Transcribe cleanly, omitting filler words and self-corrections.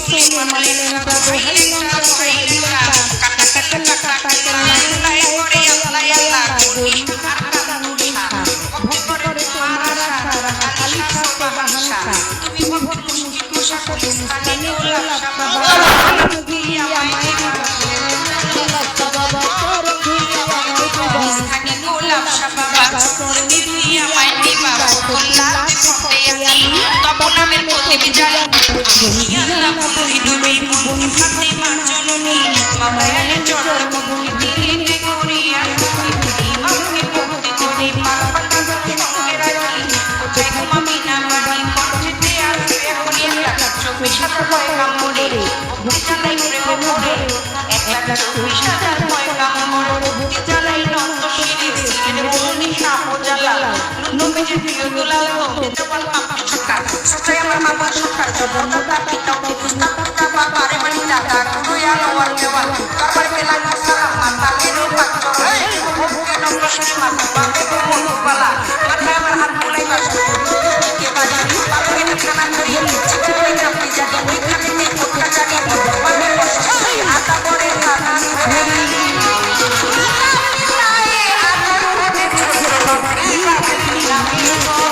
सोने मल्लेंका दोहल्लेंका सोहल्लेंका कटकल्ला कटकल्ला लाई करे अल्लाह अल्लाह गोरी आत्मा मुदिखा भक्त करे तुम्हारा सारा खाली खाते बहनका তুমি কখন মুশকিল কুশা করে মুস্তানি গোলাপ বাবা ঘুরিয়া মাই গোলাপ বাবা তোর ঘুরিয়া মাই মুস্তানি গোলাপ বাবা তোর ঘুরিয়া মাই বাবা গোলাপ ফটে আমি তব নামের প্রতিবি জানি আল্লাহ পুরি ডুবে মন খাতে মা জননী মায়ের চরণ ভূমি দিতে করিয়া আমাকে ভক্তি করে পাপটা সঙ্গে রাখি কোথায় ঘুমাবি না মানি কণ্ঠেতে আসবে হরিয়া চব্বিশ হাজার পয়গা মোড়ে ভক্তি চালাই প্রেম মোড়ে একটা 24,000 পয়গা মোড়ে ভক্তি চালাই নন্দ শিরে সিলের বনি সাপ জ্বালা নবীজি প্রিয় দুলাল জবান মাপা সরকার সচাই আমার মামা সরকার জন্মদাতা পিতা পুস্তা পুস্তা বাবারে বাড়ি দাদা গুরু আলো আর দেওয়াল তারপরে পেলাম সালাম মাতা লেরু পাঁচর ভক্তি নন্দ শিরে মাতা বাপে বমন বালা মাথায় আমার হাত বুলাই বাসা কে বাজা বাপকে খানা করি চিঠি কই চাপি জানি ওই খানে কোথা জানি বাপে বসে আতা করে খানা ধরি আতা করে